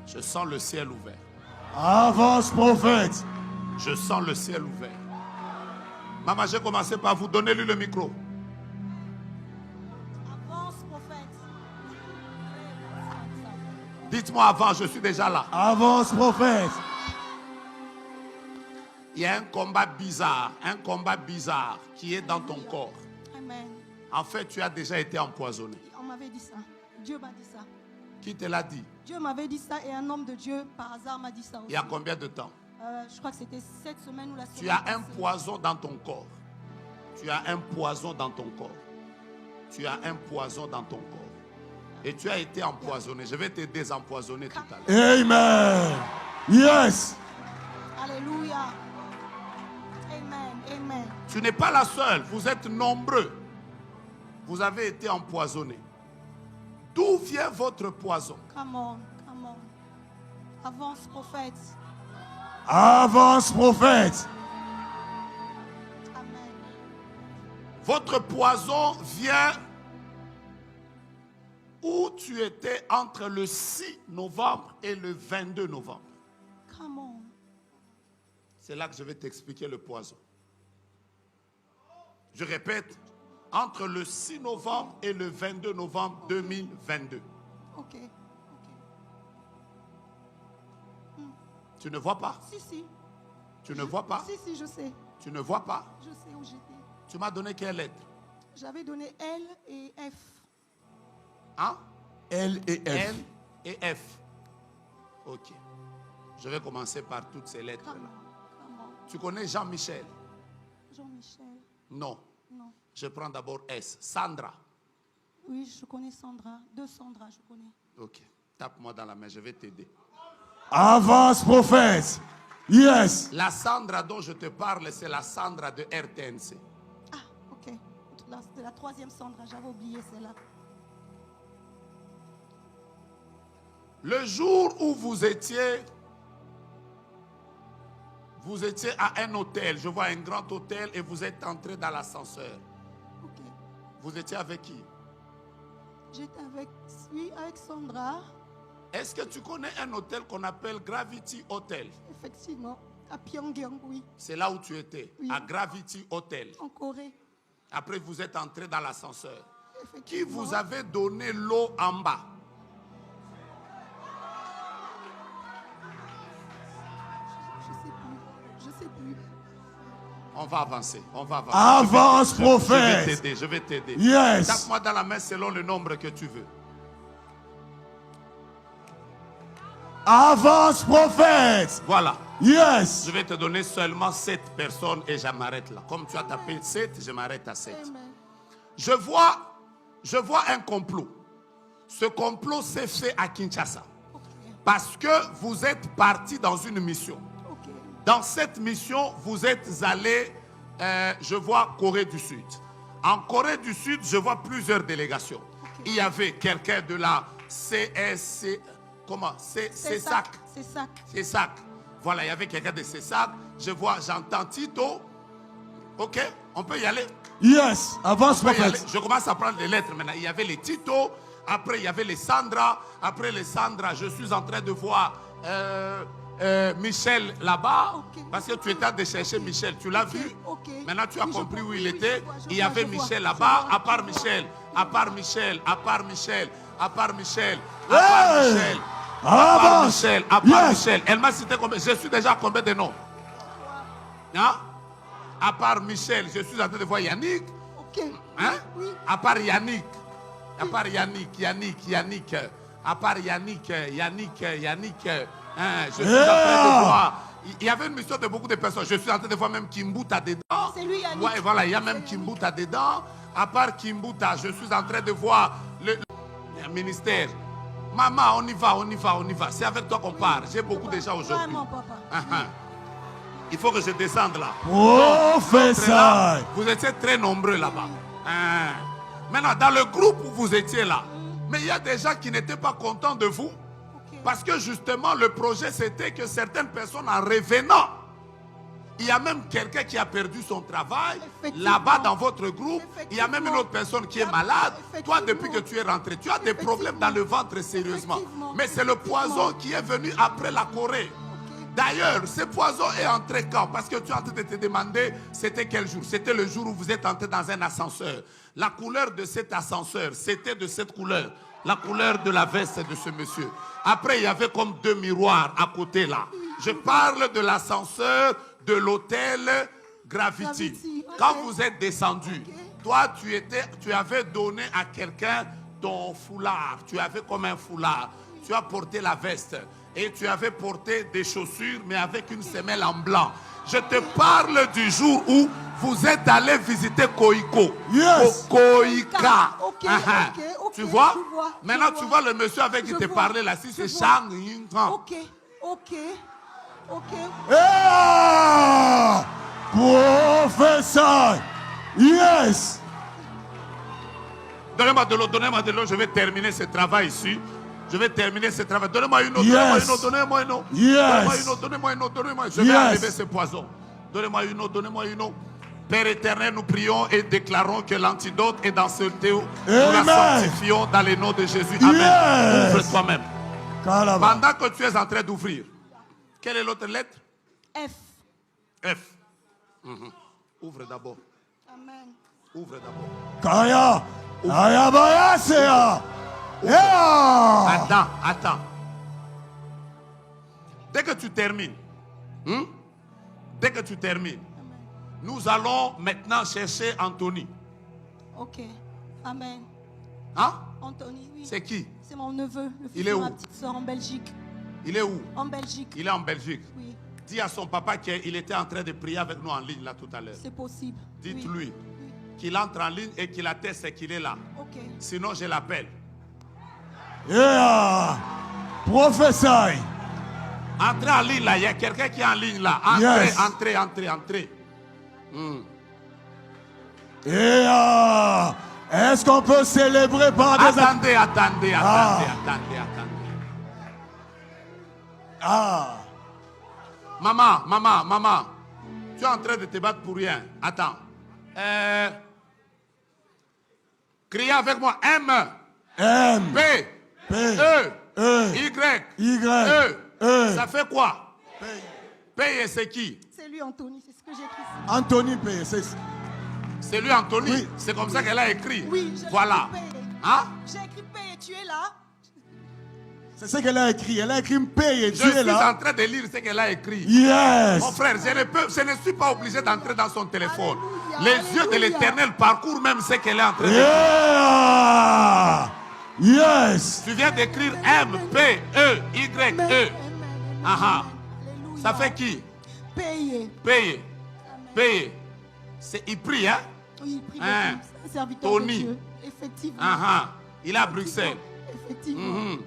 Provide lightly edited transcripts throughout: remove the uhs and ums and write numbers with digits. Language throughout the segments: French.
Je sens le ciel ouvert. Avance, prophète. Je sens le ciel ouvert. Maman, j'ai commencé par vous donner lui le micro. Avance, prophète. Dites-moi avant, je suis déjà là. Avance, prophète. Il y a un combat bizarre qui est dans ton corps. Amen. En fait, tu as déjà été empoisonné. On m'avait dit ça. Dieu m'a dit ça. Qui te l'a dit? Dieu m'avait dit ça et un homme de Dieu, par hasard, m'a dit ça aussi. Il y a combien de temps? Je crois que c'était cette semaine ou la semaine Tu as un passée. poison dans ton corps. Tu as un poison dans ton corps. Tu as un poison dans ton corps. Et tu as été empoisonné. Je vais te désempoisonner tout à l'heure. Amen. Yes. Alléluia. Amen. Amen. Tu n'es pas la seule. Vous êtes nombreux. Vous avez été empoisonnés. D'où vient votre poison? Come on. Come on. Avance, prophète. Avance, prophète. Amen. Votre poison vient où tu étais entre le 6 novembre et le 22 novembre. Come on. C'est là que je vais t'expliquer le poison. Je répète, entre le 6 novembre et le 22 novembre 2022. Ok. Tu ne vois pas? Si. Tu ne vois pas? Si, je sais. Tu ne vois pas? Je sais où j'étais. Tu m'as donné quelle lettre? J'avais donné L et F. Hein? L et F. L et F. Ok. Je vais commencer par toutes ces lettres-là. Comment? Tu connais Jean-Michel? Jean-Michel. Non. Non. Je prends d'abord S. Sandra. Oui, je connais Sandra. Deux Sandra, je connais. Ok. Tape-moi dans la main, je vais t'aider. Avance, prophète. Yes. La Sandra dont je te parle, c'est la Sandra de RTNC. Ah, ok. C'est la troisième Sandra, j'avais oublié celle-là. Le jour où vous étiez à un hôtel, je vois un grand hôtel et vous êtes entré dans l'ascenseur. Ok. Vous étiez avec qui? J'étais avec Sandra. Est-ce que tu connais un hôtel qu'on appelle Gravity Hotel? Effectivement. À Pyongyang, oui. C'est là où tu étais, Oui. à Gravity Hotel. En Corée. Après, vous êtes entré dans l'ascenseur. Qui Effectivement. vous avait donné l'eau en bas? Je sais plus. On va avancer, on va avancer. Avance, Je vais prophète. t'aider, je vais t'aider. Yes. Tape-moi dans la main selon le nombre que tu veux. Avance, prophète. Voilà. Yes. Je vais te donner seulement 7 personnes et je m'arrête là. Comme tu as tapé 7, je m'arrête à 7. Amen. Je vois un complot. Ce complot s'est fait à Kinshasa. Ok. Parce que vous êtes partis dans une mission. Ok. Dans cette mission, vous êtes allés, je vois Corée du Sud. En Corée du Sud, je vois plusieurs délégations. Il y avait quelqu'un de la CSC, comment? CESAC. CESAC. Voilà, il y avait quelqu'un de CESAC. J'entends Tito. Ok, on peut y aller? Yes. Avance, On peut y aller. prophète. Je commence à prendre les lettres maintenant. Il y avait les Tito. Après, il y avait les Sandra. Après les Sandra, je suis en train de voir Michel là-bas. Ok. Parce que tu étais en train de chercher Michel. Tu l'as vu? Ok. Maintenant, tu as Oui, je compris vois. où il Oui, était. je vois, Il y avait je vois, Michel je là-bas. vois. À part Michel. À part Michel. À part Michel. À part Michel. À Hey! part Michel. À part Avance. Michel. À part Yes. Michel. Elle m'a cité combien? Je suis déjà à combien de noms? Hein? À part Michel, je suis en train de voir Yannick. Ok. Hein? Oui. À part Yannick. À part Yannick. À part Yannick. Hein, je suis en train de voir. Il y avait une mission de beaucoup de personnes. Je suis en train de voir même Kimbuta dedans. C'est lui, Yannick. Ouais, voilà, il y a même Kimbuta dedans. À part Kimbuta, je suis en train de voir le ministère. Maman, on y va. C'est avec toi qu'on part. J'ai beaucoup de gens aujourd'hui. Vraiment, papa. Il faut que je descende là. Prophète. Là, vous étiez très nombreux là-bas. Hein. Maintenant, dans le groupe où vous étiez là, mais il y a des gens qui n'étaient pas contents de vous. Ok. Parce que justement, le projet, c'était que certaines personnes, en revenant, Il y a même quelqu'un qui a perdu son travail. Effectivement. Là-bas, dans votre groupe, il y a même une autre personne qui est malade. Toi, depuis que tu es rentré, tu as des problèmes dans le ventre sérieusement. Effectivement. Mais c'est le poison qui est venu après la Corée. D'ailleurs, ce poison est entré quand? Parce que tu es en train de te demander, c'était quel jour? C'était le jour où vous êtes entré dans un ascenseur. La couleur de cet ascenseur, c'était de cette couleur. La couleur de la veste de ce monsieur. Après, il y avait comme 2 miroirs à côté là. Je parle de l'ascenseur de l'hôtel Gravity. Gravity, ok. Quand vous êtes descendu, toi, tu avais donné à quelqu'un ton foulard. Tu avais comme un foulard. Tu as porté la veste. Et tu avais porté des chaussures, mais avec une semelle en blanc. Je te parle du jour où vous êtes allé visiter Koiko. Yes. Koika. Ok, Ah, ok, ok, tu vois? je vois, Maintenant, je tu vois. vois le monsieur avec qui Je te vois, parlait là. Si je c'est vois. Shang Yinghan. Ok, ok, ok. Yeah! Professeur. Yes. Donnez-moi de l'eau, je vais terminer ce travail ici. Je vais terminer ce travail. Donnez-moi une autre, Yes. donnez-moi une autre, Yes. donnez-moi une autre, donnez-moi une autre, donnez-moi. Je vais Yes. enlever ce poison. Donnez-moi une autre, donnez-moi une autre. Père éternel, nous prions et déclarons que l'antidote est dans ce thé. Nous la Amen. sanctifions dans le nom de Jésus. Amen. Yes. Ouvre toi-même. Calaba. Pendant que tu es en train d'ouvrir, quelle est l'autre lettre? F. F. Mhm. Ouvre d'abord. Amen. Ouvre d'abord. Kaya. Kaya Bayasea. Yeah. Attends. Dès que tu termines, dès que tu termines, nous allons maintenant chercher Anthony. Ok. Amen. Hein? Anthony, oui. C'est qui? C'est mon neveu, le fils Il est de où? ma petite soeur en Belgique. Il est où? En Belgique. Il est en Belgique. Oui, Dis à son papa qu'il était en train de prier avec nous en ligne là tout à l'heure. c'est possible. Dites-lui Oui. qu'il entre en ligne et qu'il atteste qu'il est là. Ok. Sinon, je l'appelle. Yeah. Professeur. Entrez en ligne là, il y a quelqu'un qui est en ligne là. Entrez, Yes. entrez. Yeah. Est-ce qu'on peut célébrer par des... Attendez. Ah. Maman. Tu es en train de te battre pour rien. Attends. Criez avec moi. M. M. P. P. E. E. Y. Y. E. E. Ça fait quoi? P, c'est qui? C'est lui, Anthony, c'est ce que j'ai écrit. Anthony P. C'est lui, Anthony. Oui. C'est comme ça qu'elle a écrit. Oui, j'ai Voilà. écrit P. Hein? J'ai écrit P et tu es là. C'est ce qu'elle a écrit. Elle a écrit P et Je tu es suis là. en train de lire ce qu'elle a écrit. Yes. Mon frère, je ne suis pas obligé d'entrer dans son téléphone. Alléluia, Les yeux de alléluia. l'Éternel parcourent même ce qu'elle est en train de dire. Yeah. Yes. Tu viens d'écrire M, P, E, Y, Amen, E. amen, Aha. Alléluia. Ça fait qui? Payé. Payer. C'est, il prie, hein? Oui, prie Hein. de un serviteur Tony. de Dieu. Effectivement. Il est à Bruxelles. Effectivement. Mhm.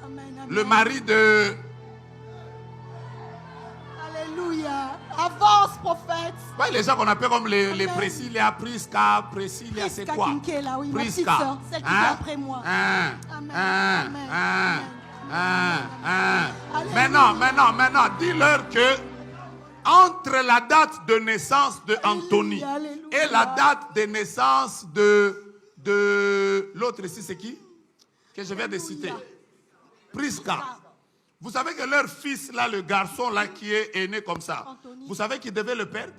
Amen, amen. Le mari de... Alléluia. Avance, prophète. Ouais, les gens qu'on appelle comme les Amen. Priscilla, Prisca, c'est Prisca quoi? Kinkela, oui, ma petite Prisca. sœur, celle qui vient après moi. Amen, amen, Maintenant, dis-leur que entre la date de naissance de Anthony Alléluia. et la date de naissance de l'autre ici, c'est qui? Que je viens de citer. Prisca. Vous savez que leur fils, là, le garçon, là, qui est né comme ça, Anthony. vous savez qu'il devait le perdre?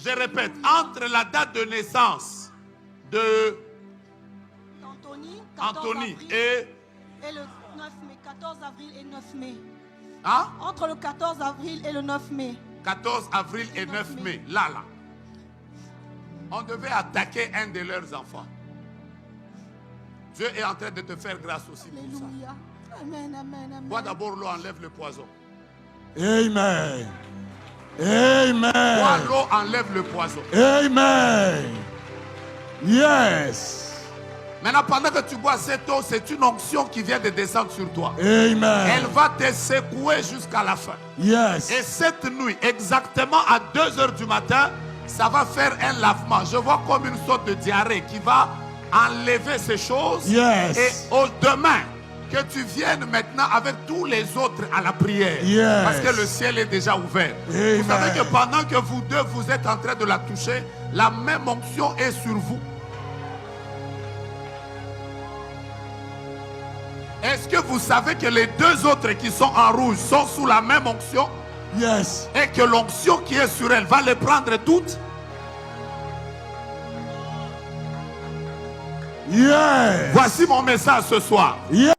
Je répète, entre la date de naissance de Anthony, 14 Anthony avril et... et le 9 mai. 14 avril et 9 mai. Hein? Entre le 14 avril et le 9 mai. 14 avril et 9 mai. Là. On devait attaquer un de leurs enfants. Dieu est en train de te faire grâce aussi pour ça. Alléluia. Amen, amen. Bois d'abord l'eau, enlève le poison. Amen. Bois Amen. l'eau, enlève le poison. Amen. Yes. Maintenant, pendant que tu bois cette eau, c'est une onction qui vient de descendre sur toi. Amen. Elle va te secouer jusqu'à la fin. Yes. Et cette nuit, exactement à 2 heures du matin, ça va faire un lavement. Je vois comme une sorte de diarrhée qui va enlever ces choses. Yes. Et demain, Que tu viennes maintenant avec tous les autres à la prière. Yes. Parce que le ciel est déjà ouvert. Amen. Vous savez que pendant que vous deux, vous êtes en train de la toucher, la même onction est sur vous. Est-ce que vous savez que les deux autres qui sont en rouge sont sous la même onction? Yes. Et que l'onction qui est sur elle va les prendre toutes? Yes. Voici mon message ce soir. Yes.